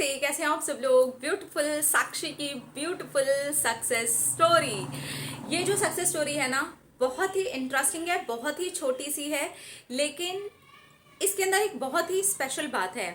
नमस्ते, कैसे हैं आप सब लोग। ब्यूटीफुल साक्षी की ब्यूटीफुल सक्सेस स्टोरी। ये जो सक्सेस स्टोरी है ना, बहुत ही इंटरेस्टिंग है, बहुत ही छोटी सी है, लेकिन इसके अंदर एक बहुत ही स्पेशल बात है।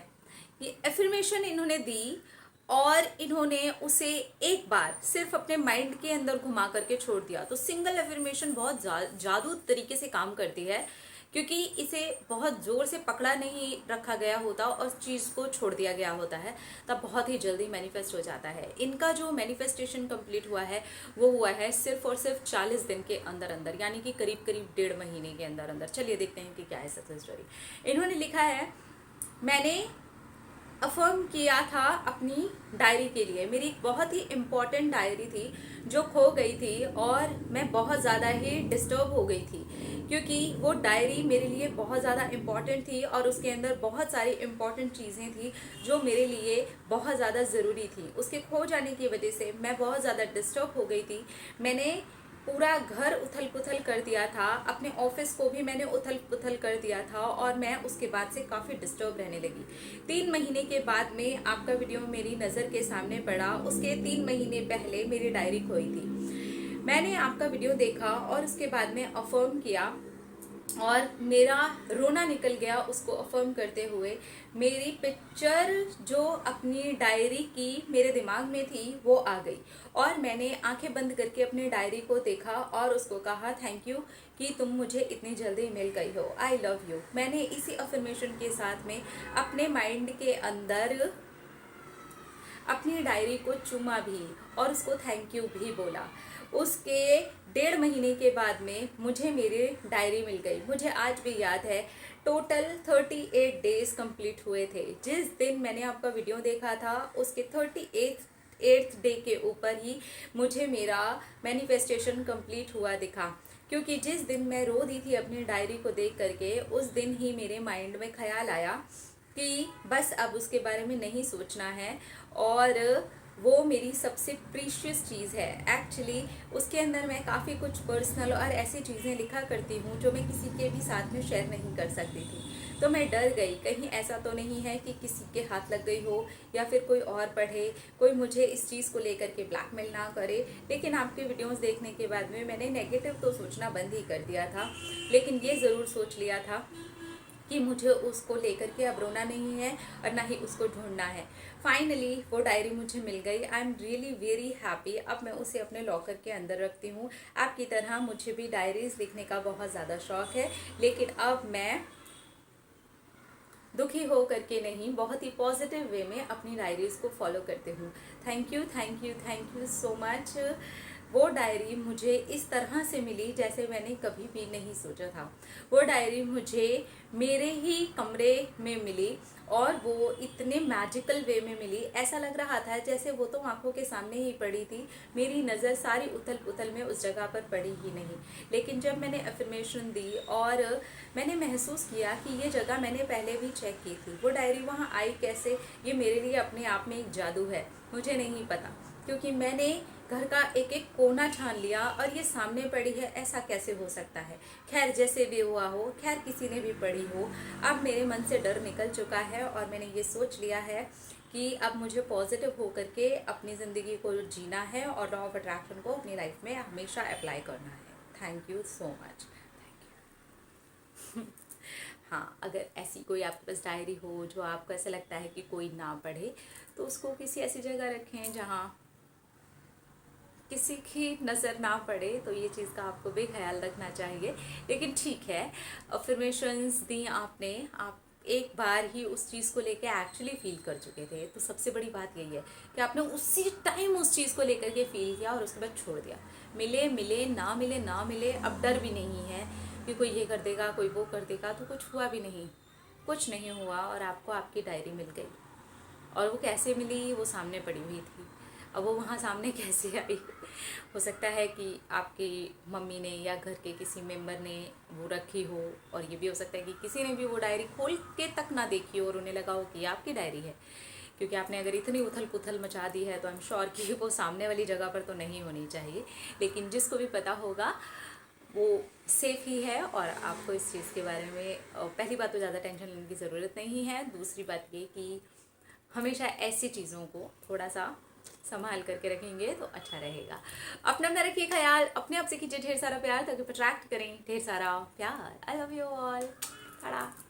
ये एफर्मेशन इन्होंने दी और इन्होंने उसे एक बार सिर्फ अपने माइंड के अंदर घुमा करके छोड़ दिया। तो सिंगल एफर्मेशन बहुत जादू तरीके से काम करती है, क्योंकि इसे बहुत जोर से पकड़ा नहीं रखा गया होता और चीज़ को छोड़ दिया गया होता है, तब बहुत ही जल्दी मैनिफेस्ट हो जाता है। इनका जो मैनिफेस्टेशन कंप्लीट हुआ है वो हुआ है सिर्फ और सिर्फ 40 दिन के अंदर अंदर, यानी कि करीब करीब 1.5 महीने के अंदर अंदर। चलिए देखते हैं कि क्या है सक्सेस स्टोरी। इन्होंने लिखा है, मैंने अफर्म किया था अपनी डायरी के लिए। मेरी एक बहुत ही इम्पॉर्टेंट डायरी थी जो खो गई थी और मैं बहुत ज़्यादा ही डिस्टर्ब हो गई थी, क्योंकि वो डायरी मेरे लिए बहुत ज़्यादा इम्पॉर्टेंट थी और उसके अंदर बहुत सारी इम्पॉर्टेंट चीज़ें थी जो मेरे लिए बहुत ज़्यादा ज़रूरी थी। उसके खो जाने की वजह से मैं बहुत ज़्यादा डिस्टर्ब हो गई थी। मैंने पूरा घर उथल पुथल कर दिया था, अपने ऑफिस को भी मैंने उथल पुथल कर दिया था और मैं उसके बाद से काफ़ी डिस्टर्ब रहने लगी। 3 महीने के बाद में आपका वीडियो मेरी नज़र के सामने पड़ा। उसके 3 महीने पहले मेरी डायरी खोई थी। मैंने आपका वीडियो देखा और उसके बाद में अफर्म किया और मेरा रोना निकल गया उसको अफर्म करते हुए। मेरी पिक्चर जो अपनी डायरी की मेरे दिमाग में थी वो आ गई और मैंने आंखें बंद करके अपनी डायरी को देखा और उसको कहा, थैंक यू कि तुम मुझे इतनी जल्दी मिल गई हो, आई लव यू। मैंने इसी अफर्मेशन के साथ में अपने माइंड के अंदर अपनी डायरी को चूमा भी और उसको थैंक यू भी बोला। उसके 1.5 महीने के बाद में मुझे मेरी डायरी मिल गई। मुझे आज भी याद है, टोटल 38 डेज कंप्लीट हुए थे। जिस दिन मैंने आपका वीडियो देखा था उसके 38th डे के ऊपर ही मुझे मेरा मैनिफेस्टेशन कंप्लीट हुआ दिखा, क्योंकि जिस दिन मैं रो दी थी अपनी डायरी को देख करके, उस दिन ही मेरे माइंड में ख्याल आया कि बस अब उसके बारे में नहीं सोचना है और वो मेरी सबसे प्रीशियस चीज़ है। एक्चुअली उसके अंदर मैं काफ़ी कुछ पर्सनल और ऐसी चीज़ें लिखा करती हूँ जो मैं किसी के भी साथ में शेयर नहीं कर सकती थी। तो मैं डर गई, कहीं ऐसा तो नहीं है कि किसी के हाथ लग गई हो या फिर कोई और पढ़े, कोई मुझे इस चीज़ को लेकर के ब्लैकमेल ना करे। लेकिन आपके वीडियोस देखने के बाद में मैंने नेगेटिव तो सोचना बंद ही कर दिया था, लेकिन ये ज़रूर सोच लिया था कि मुझे उसको लेकर के अब रोना नहीं है और ना ही उसको ढूंढना है। फाइनली वो डायरी मुझे मिल गई। I am really very happy. अब मैं उसे अपने लॉकर के अंदर रखती हूँ। आपकी तरह मुझे भी डायरीज लिखने का बहुत ज़्यादा शौक है, लेकिन अब मैं दुखी हो करके नहीं, बहुत ही पॉजिटिव वे में अपनी डायरीज को फॉलो करते हूँ। Thank you, thank you, thank you so much. वो डायरी मुझे इस तरह से मिली जैसे मैंने कभी भी नहीं सोचा था। वो डायरी मुझे मेरे ही कमरे में मिली और वो इतने मैजिकल वे में मिली, ऐसा लग रहा था जैसे वो तो आंखों के सामने ही पड़ी थी। मेरी नज़र सारी उथल पुथल में उस जगह पर पड़ी ही नहीं। लेकिन जब मैंने अफर्मेशन दी और मैंने महसूस किया कि ये जगह मैंने पहले भी चेक की थी, वो डायरी वहाँ आई कैसे, ये मेरे लिए अपने आप में एक जादू है। मुझे नहीं पता, क्योंकि मैंने घर का एक एक कोना छान लिया और ये सामने पड़ी है, ऐसा कैसे हो सकता है। खैर जैसे भी हुआ हो, खैर किसी ने भी पढ़ी हो, अब मेरे मन से डर निकल चुका है और मैंने ये सोच लिया है कि अब मुझे पॉजिटिव होकर के अपनी ज़िंदगी को जीना है और लॉ ऑफ अट्रैक्शन को अपनी लाइफ में हमेशा अप्लाई करना है। Thank you so much. हाँ, अगर ऐसी कोई आपके पास डायरी हो जो आपको ऐसा लगता है कि कोई ना पढ़े, तो उसको किसी ऐसी जगह रखें जहाँ किसी की नज़र ना पड़े। तो ये चीज़ का आपको भी ख्याल रखना चाहिए। लेकिन ठीक है, अफर्मेशंस दी आपने, आप एक बार ही उस चीज़ को लेके एक्चुअली फील कर चुके थे। तो सबसे बड़ी बात यही है कि आपने उसी टाइम उस चीज़ को लेकर के फील किया और उसके बाद छोड़ दिया। मिले मिले, ना मिले ना मिले, अब डर भी नहीं है कि कोई ये कर देगा, कोई वो कर देगा। तो कुछ हुआ भी नहीं, कुछ नहीं हुआ और आपको आपकी डायरी मिल गई। और वो कैसे मिली, वो सामने पड़ी हुई थी। अब वो वहाँ सामने कैसे आई, हो सकता है कि आपकी मम्मी ने या घर के किसी मेंबर ने वो रखी हो, और ये भी हो सकता है कि किसी ने भी वो डायरी खोल के तक ना देखी हो और उन्हें लगा हो कि ये आपकी डायरी है। क्योंकि आपने अगर इतनी उथल पुथल मचा दी है तो आई एम श्योर कि वो सामने वाली जगह पर तो नहीं होनी चाहिए। लेकिन जिसको भी पता होगा वो सेफ़ ही है और आपको इस चीज़ के बारे में पहली बात तो ज़्यादा टेंशन लेने की ज़रूरत नहीं है। दूसरी बात ये कि हमेशा ऐसी चीज़ों को थोड़ा सा संभाल करके रखेंगे तो अच्छा रहेगा। अपना रखिए ख्याल, अपने आप से कीजिए ढेर सारा प्यार ताकि अट्रैक्ट करें ढेर सारा प्यार। I love you all. Tata.